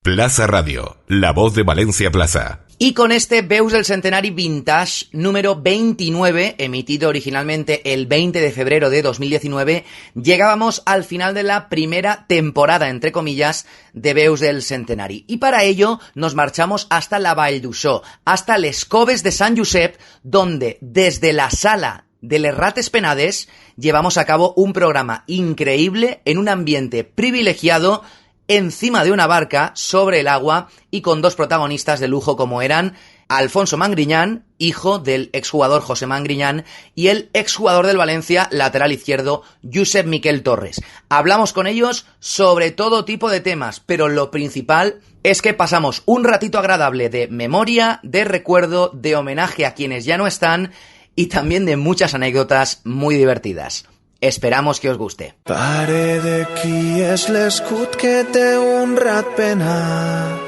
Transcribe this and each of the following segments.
Plaza Radio, la voz de Valencia Plaza. Y con este Veus del Centenari Vintage número 29, emitido originalmente el 20 de febrero de 2019, llegábamos al final de la primera temporada, entre comillas, de Veus del Centenari. Y para ello nos marchamos hasta la Vall d'Uixó, hasta Les Coves de Sant Josep, donde desde la sala de Les Rates Penades llevamos a cabo un programa increíble en un ambiente privilegiado, encima de una barca, sobre el agua y con dos protagonistas de lujo como eran Alfonso Mangriñán, hijo del exjugador José Mangriñán, y el exjugador del Valencia, lateral izquierdo, Josep Miquel Torres. Hablamos con ellos sobre todo tipo de temas, pero lo principal es que pasamos un ratito agradable de memoria, de recuerdo, de homenaje a quienes ya no están y también de muchas anécdotas muy divertidas. Esperamos que os guste. Pare de qui és l'escut que té un ratpenat.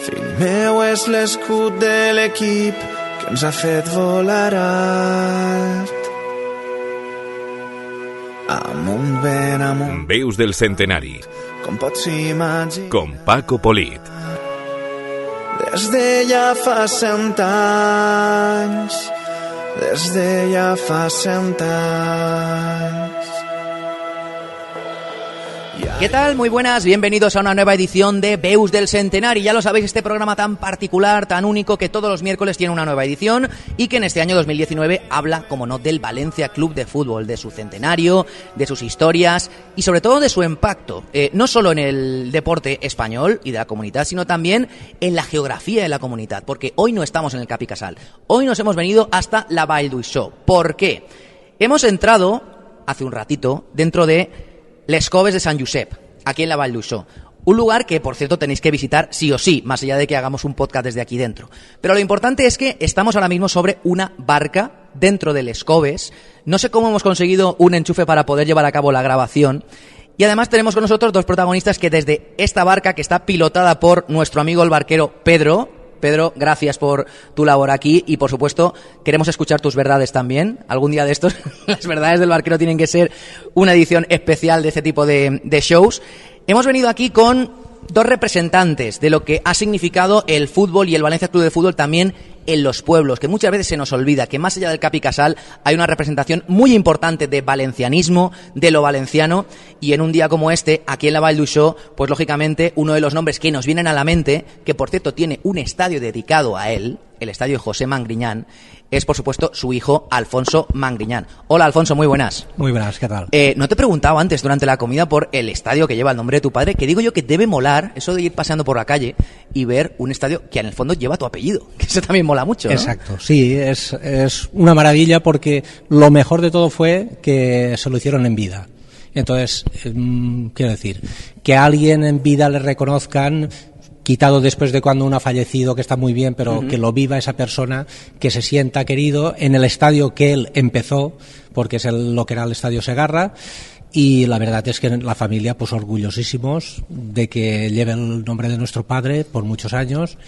Fill meu és l'escut de l'equip que ens ha fet volar alt. Amunt, ben amunt. Veus del Centenari. Com pots imaginar. Con Paco Polit. Des de ja fa 100 anys. Desde ya fa 100 anys. ¿Qué tal? Muy buenas, bienvenidos a una nueva edición de Veus del Centenari. Ya lo sabéis, este programa tan particular, tan único, que todos los miércoles tiene una nueva edición y que en este año 2019 habla, como no, del Valencia Club de Fútbol, de su centenario, de sus historias y sobre todo de su impacto, no solo en el deporte español y de la comunidad, sino también en la geografía de la comunidad, porque hoy no estamos en el Capi Casal, hoy nos hemos venido hasta la Vall d'Uixó. ¿Por qué? Hemos entrado hace un ratito dentro de Les Coves de Sant Josep, aquí en la Vall d'Uixó. Un lugar que, por cierto, tenéis que visitar sí o sí, más allá de que hagamos un podcast desde aquí dentro. Pero lo importante es que estamos ahora mismo sobre una barca dentro de Les Coves. No sé cómo hemos conseguido un enchufe para poder llevar a cabo la grabación. Y además tenemos con nosotros dos protagonistas que desde esta barca, que está pilotada por nuestro amigo el barquero Pedro. Pedro, gracias por tu labor aquí y, por supuesto, queremos escuchar tus verdades también. Algún día de estos, las verdades del barquero tienen que ser una edición especial de este tipo de shows. Hemos venido aquí con dos representantes de lo que ha significado el fútbol y el Valencia Club de Fútbol también en los pueblos, que muchas veces se nos olvida que más allá del Capi Casal hay una representación muy importante de valencianismo, de lo valenciano, y en un día como este, aquí en la Vall d'Uixó, pues lógicamente uno de los nombres que nos vienen a la mente, que por cierto tiene un estadio dedicado a él, el estadio José Mangriñán, es por supuesto su hijo Alfonso Mangriñán. Hola Alfonso, muy buenas. Muy buenas, ¿qué tal? No te he preguntado antes durante la comida por el estadio que lleva el nombre de tu padre, que digo yo que debe molar eso de ir paseando por la calle y ver un estadio que en el fondo lleva tu apellido, que eso también mola mucho, ¿no? Exacto, sí, es una maravilla porque lo mejor de todo fue que se lo hicieron en vida. Entonces, quiero decir, que a alguien en vida le reconozcan, quitado después de cuando uno ha fallecido, que está muy bien, pero que lo viva esa persona, que se sienta querido en el estadio que él empezó, porque es lo que era el Estadio Segarra. Y la verdad es que la familia, pues orgullosísimos de que lleve el nombre de nuestro padre por muchos años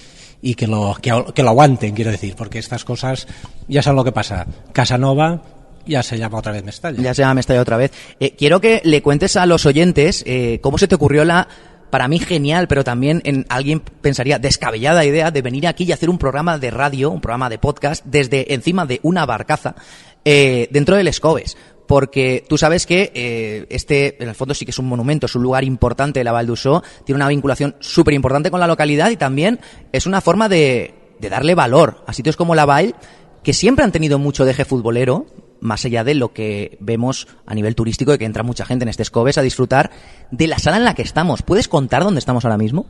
y que lo aguanten, quiero decir, porque estas cosas ya saben lo que pasa. Casanova ya se llama otra vez Mestalla. Ya se llama Mestalla otra vez. Quiero que le cuentes a los oyentes cómo se te ocurrió la, para mí genial, pero también alguien pensaría descabellada idea de venir aquí y hacer un programa de radio, un programa de podcast desde encima de una barcaza dentro de Les Coves. Porque tú sabes que en el fondo sí que es un monumento, es un lugar importante de la Vall d'Uixó, tiene una vinculación súper importante con la localidad y también es una forma de darle valor a sitios como la Vall, que siempre han tenido mucho deje futbolero, más allá de lo que vemos a nivel turístico, de que entra mucha gente en Les Coves a disfrutar de la sala en la que estamos. ¿Puedes contar dónde estamos ahora mismo?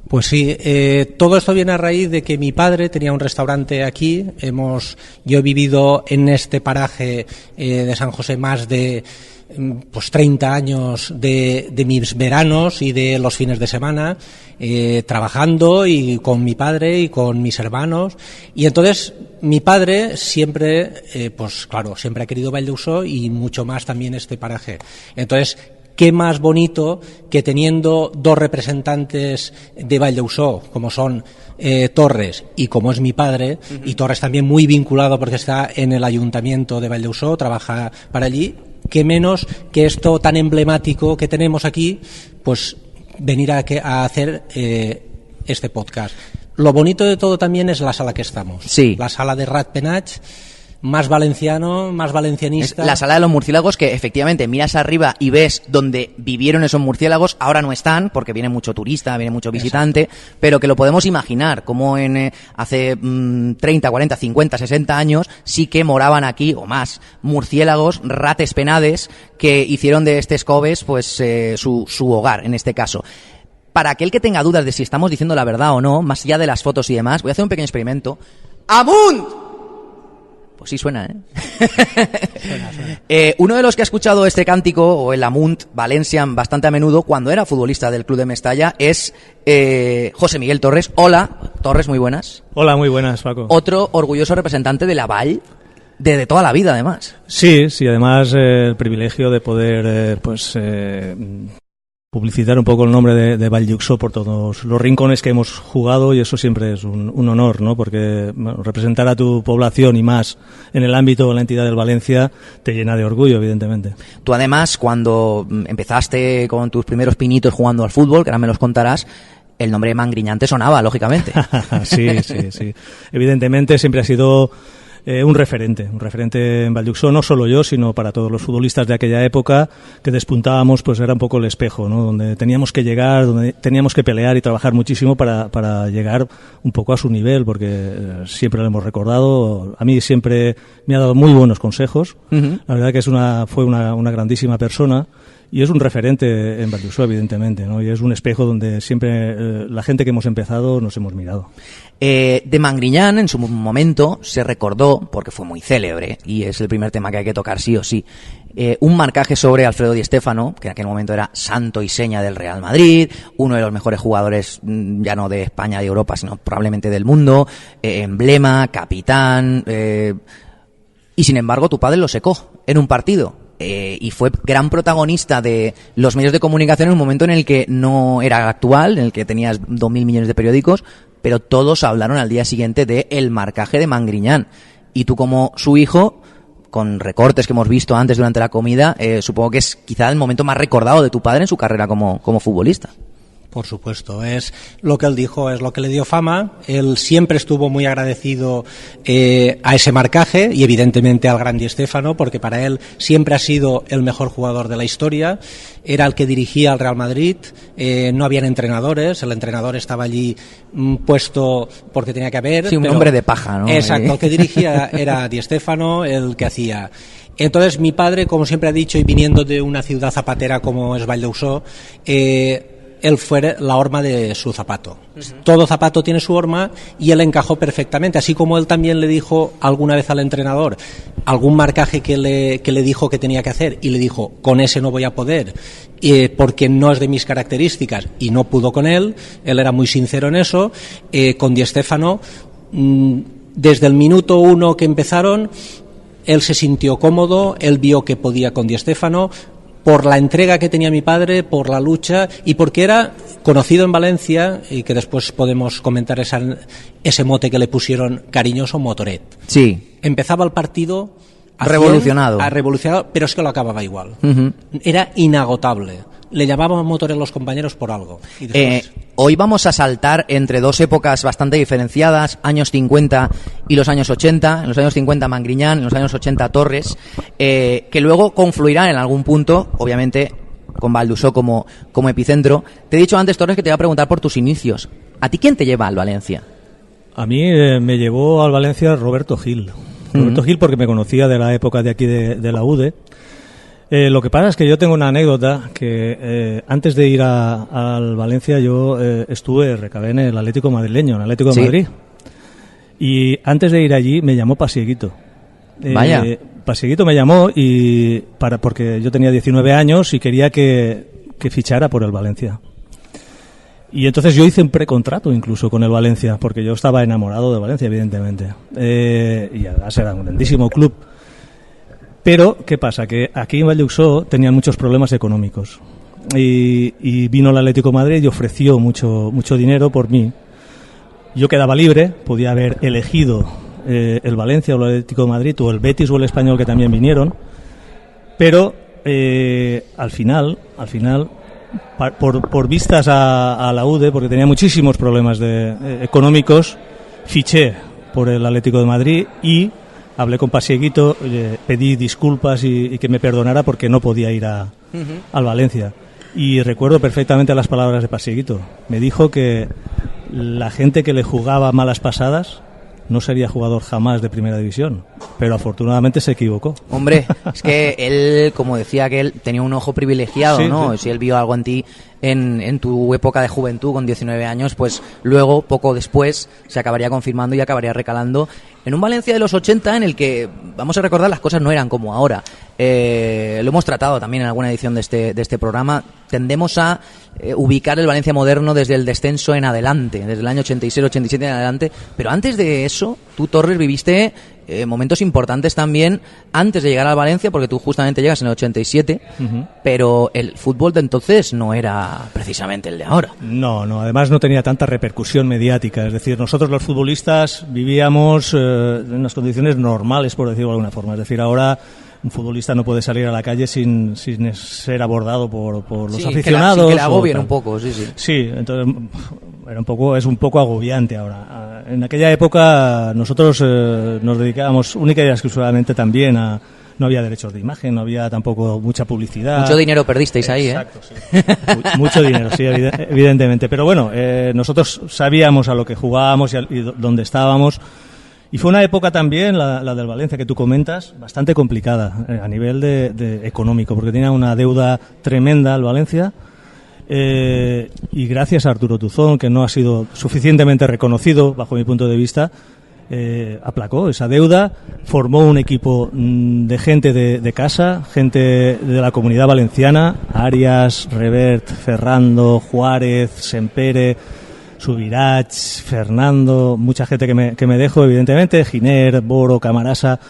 Pues sí, todo esto viene a raíz de que mi padre tenía un restaurante aquí. Yo he vivido en este paraje de San José más de 30 años de mis veranos y de los fines de semana, trabajando y con mi padre y con mis hermanos. Y entonces mi padre siempre, siempre ha querido Vall d'Uixó y mucho más también este paraje. Entonces, qué más bonito que teniendo dos representantes de Vall d'Uixó, como son Torres y como es mi padre, y Torres también muy vinculado porque está en el ayuntamiento de Vall d'Uixó, trabaja para allí, qué menos que esto tan emblemático que tenemos aquí, pues venir a hacer este podcast. Lo bonito de todo también es la sala que estamos. Sí. La sala de Ratpenach, más valenciano, más valencianista. Es la sala de los murciélagos, que efectivamente miras arriba y ves donde vivieron esos murciélagos. Ahora no están porque viene mucho turista, viene mucho visitante. Exacto. Pero que lo podemos imaginar como hace 30, 40, 50, 60 años sí que moraban aquí, o más, murciélagos, rates penades, que hicieron de este Escobes pues su hogar en este caso. Para aquel que tenga dudas de si estamos diciendo la verdad o no, más allá de las fotos y demás, voy a hacer un pequeño experimento. ¡Amunt! Pues sí suena, Suena. Uno de los que ha escuchado este cántico, o el Amunt Valencian, bastante a menudo, cuando era futbolista del club de Mestalla, es José Miguel Torres. Hola, Torres, muy buenas. Hola, muy buenas, Paco. Otro orgulloso representante de la Vall, de toda la vida, además. Sí, además el privilegio de poder, publicitar un poco el nombre de Valldeuxó por todos los rincones que hemos jugado, y eso siempre es un honor, ¿no? Porque representar a tu población, y más en el ámbito de la entidad del Valencia, te llena de orgullo, evidentemente. Tú además, cuando empezaste con tus primeros pinitos jugando al fútbol, que ahora me los contarás, el nombre de Mangriñán te sonaba, lógicamente. Sí. Evidentemente siempre ha sido un referente en Valldeuxó, no solo yo, sino para todos los futbolistas de aquella época que despuntábamos, pues era un poco el espejo, ¿no? Donde teníamos que llegar, donde teníamos que pelear y trabajar muchísimo para llegar un poco a su nivel, porque siempre lo hemos recordado. A mí siempre me ha dado muy buenos consejos. Uh-huh. La verdad que fue una grandísima persona. Y es un referente en Valldeuxó, evidentemente, ¿no? Y es un espejo donde siempre la gente que hemos empezado nos hemos mirado. De Mangriñán, en su momento, se recordó, porque fue muy célebre, y es el primer tema que hay que tocar sí o sí, un marcaje sobre Alfredo Di Stéfano, que en aquel momento era santo y seña del Real Madrid, uno de los mejores jugadores, ya no de España, de Europa, sino probablemente del mundo, emblema, capitán, y sin embargo tu padre lo secó en un partido. Y fue gran protagonista de los medios de comunicación en un momento en el que no era actual, en el que tenías 2.000 millones de periódicos, pero todos hablaron al día siguiente de el marcaje de Mangriñán. Y tú, como su hijo, con recortes que hemos visto antes durante la comida, supongo que es quizá el momento más recordado de tu padre en su carrera como futbolista. Por supuesto, es lo que él dijo, es lo que le dio fama. Él siempre estuvo muy agradecido a ese marcaje, y evidentemente al gran Di Stéfano, porque para él siempre ha sido el mejor jugador de la historia. Era el que dirigía al Real Madrid, no habían entrenadores, el entrenador estaba allí puesto porque tenía que haber. Sí, un hombre de paja, ¿no? Exacto, el que dirigía era Di Stéfano, el que hacía. Entonces mi padre, como siempre ha dicho, y viniendo de una ciudad zapatera como es Valldeuxó, él fue la horma de su zapato. Uh-huh. Todo zapato tiene su horma, y él encajó perfectamente, así como él también le dijo alguna vez al entrenador algún marcaje que le dijo que tenía que hacer, y le dijo, con ese no voy a poder, porque no es de mis características, y no pudo con él era muy sincero en eso. Con Di Stéfano, desde el minuto 1 que empezaron, él se sintió cómodo, él vio que podía con Di Stéfano, por la entrega que tenía mi padre, por la lucha, y porque era conocido en Valencia, y que después podemos comentar ese mote que le pusieron cariñoso, Motoret. Sí. Empezaba el partido revolucionado, pero es que lo acababa igual. Uh-huh. Era inagotable. Le llamaban Motoret los compañeros por algo. Y después... Hoy vamos a saltar entre dos épocas bastante diferenciadas, años 50 y los años 80. En los años 50 Mangriñán, en los años 80 Torres, que luego confluirán en algún punto, obviamente con Valldeuxó como epicentro. Te he dicho antes, Torres, que te iba a preguntar por tus inicios. ¿A ti quién te lleva al Valencia? A mí me llevó al Valencia Roberto Gil. Roberto Gil, porque me conocía de la época de aquí de la UDE. Lo que pasa es que yo tengo una anécdota que antes de ir al Valencia yo recabé en el Atlético madrileño, en el Atlético de Madrid. Y antes de ir allí me llamó Pasieguito. Vaya. Pasieguito me llamó porque yo tenía 19 años y quería que fichara por el Valencia. Y entonces yo hice un precontrato incluso con el Valencia, porque yo estaba enamorado de Valencia, evidentemente. Y además era un grandísimo club. Pero, ¿qué pasa? Que aquí en Valldeuxó tenían muchos problemas económicos. Y vino el Atlético de Madrid y ofreció mucho dinero por mí. Yo quedaba libre, podía haber elegido el Valencia o el Atlético de Madrid, o el Betis o el Español, que también vinieron. Pero al final, por vistas a la UDE, porque tenía muchísimos problemas económicos, fiché por el Atlético de Madrid y hablé con Pasieguito, pedí disculpas y que me perdonara porque no podía ir al Valencia. Y recuerdo perfectamente las palabras de Pasieguito. Me dijo que la gente que le jugaba malas pasadas no sería jugador jamás de primera división, pero afortunadamente se equivocó. Hombre, es que él, como decía, que él tenía un ojo privilegiado, sí, ¿no? Sí. Si él vio algo en ti en tu época de juventud, con 19 años, pues luego, poco después, se acabaría confirmando y acabaría recalando en un Valencia de los 80 en el que, vamos a recordar, las cosas no eran como ahora. Lo hemos tratado también en alguna edición de este programa. Tendemos a ubicar el Valencia moderno desde el descenso en adelante, desde el año 86-87 en adelante, pero antes de eso, tú, Torres, viviste momentos importantes también antes de llegar al Valencia, porque tú justamente llegas en el 87, pero el fútbol de entonces no era precisamente el de ahora. No, además no tenía tanta repercusión mediática, es decir, nosotros los futbolistas vivíamos en unas condiciones normales, por decirlo de alguna forma, es decir, ahora un futbolista no puede salir a la calle sin ser abordado por los aficionados. Que le agobien un poco, sí. Sí, entonces es un poco agobiante ahora. En aquella época nosotros nos dedicábamos única y exclusivamente también no había derechos de imagen, no había tampoco mucha publicidad. Mucho dinero perdisteis ahí, Exacto, sí. Mucho dinero, sí, evidentemente. Pero bueno, nosotros sabíamos a lo que jugábamos y dónde estábamos. Y fue una época también, la del Valencia que tú comentas, bastante complicada a nivel de económico, porque tenía una deuda tremenda el Valencia. Y gracias a Arturo Tuzón, que no ha sido suficientemente reconocido, bajo mi punto de vista, aplacó esa deuda, formó un equipo de gente de casa, gente de la comunidad valenciana, Arias, Revert, Ferrando, Juárez, Sempere, Subirach, Fernando, mucha gente que me dejo, evidentemente, Giner, Boro, Camarasa,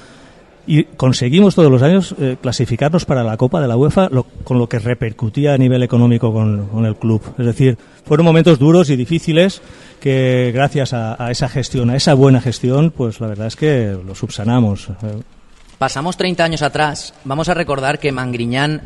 y conseguimos todos los años clasificarnos para la Copa de la UEFA, con lo que repercutía a nivel económico con el club. Es decir, fueron momentos duros y difíciles que gracias a esa gestión, a esa buena gestión, pues la verdad es que lo subsanamos. Pasamos 30 años atrás, vamos a recordar que Mangriñán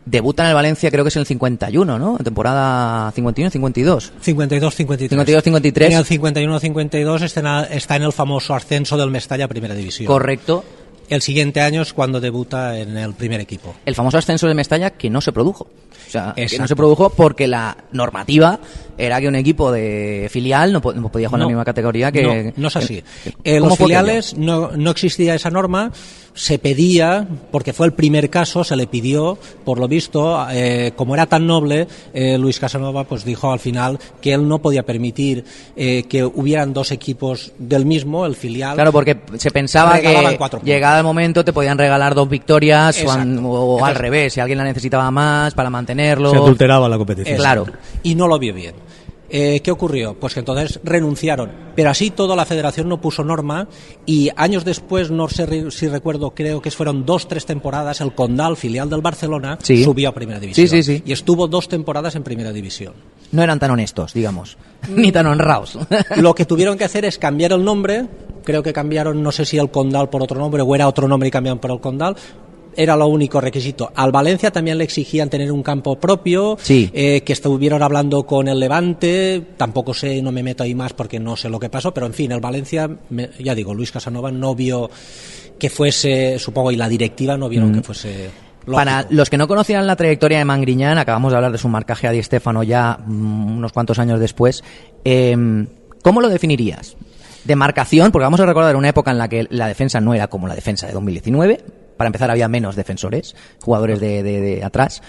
debuta en el Valencia, creo que es en el 51, ¿no? Temporada 51-52. 52-53. 52-53. En el 51-52 está en el famoso ascenso del Mestalla a Primera División. Correcto. El siguiente año es cuando debuta en el primer equipo. El famoso ascenso del Mestalla que no se produjo. O sea, Exacto. que no se produjo porque la normativa era que un equipo de filial no podía jugar en la misma categoría que... No es así. En los filiales no existía esa norma. Se pedía, porque fue el primer caso, se le pidió, por lo visto, como era tan noble, Luis Casanova pues dijo al final que él no podía permitir que hubieran dos equipos del mismo, el filial. Claro, porque se pensaba que llegado el momento te podían regalar 2 victorias o entonces, al revés, si alguien la necesitaba más para mantenerlo. Se adulteraba la competición. Claro. Y no lo vio bien. ¿Qué ocurrió? Pues que entonces renunciaron. Pero así todo la federación no puso norma y años después, no sé si recuerdo, creo que fueron 2-3 temporadas, el Condal, filial del Barcelona, subió a Primera División. Sí. Y estuvo 2 temporadas en Primera División. No eran tan honestos, digamos, ni tan honrados. Lo que tuvieron que hacer es cambiar el nombre. Creo que cambiaron, no sé si el Condal por otro nombre o era otro nombre y cambiaron por el Condal. Era lo único requisito. Al Valencia también le exigían tener un campo propio, que estuvieron hablando con el Levante, tampoco sé, no me meto ahí más porque no sé lo que pasó, pero en fin, el Valencia, ya digo, Luis Casanova no vio que fuese, supongo, y la directiva no vieron que fuese lógico. Para los que no conocían la trayectoria de Mangriñán, acabamos de hablar de su marcaje a Di Stéfano ya unos cuantos años después, ¿cómo lo definirías? De marcación, porque vamos a recordar una época en la que la defensa no era como la defensa de 2019. Para empezar, había menos defensores, jugadores de atrás.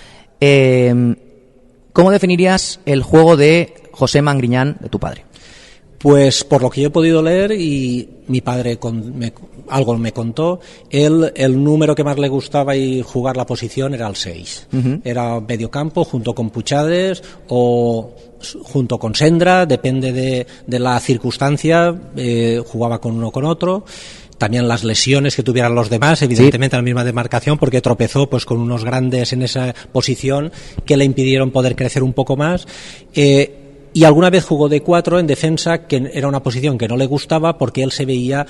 ¿Cómo definirías el juego de José Mangriñán, de tu padre? Pues por lo que yo he podido leer, y mi padre algo me contó, el número que más le gustaba y jugar la posición era el 6. Era mediocampo junto con Puchades o junto con Sendra, depende de la circunstancia, jugaba con uno o con otro. También las lesiones que tuvieran los demás, evidentemente la misma demarcación, porque tropezó pues con unos grandes en esa posición que le impidieron poder crecer un poco más. y alguna vez jugó de 4 en defensa, que era una posición que no le gustaba porque él se veía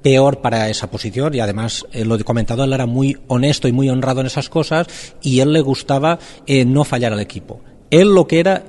peor para esa posición, y además, lo he comentado, él era muy honesto y muy honrado en esas cosas, y él le gustaba no fallar al equipo. Él lo que era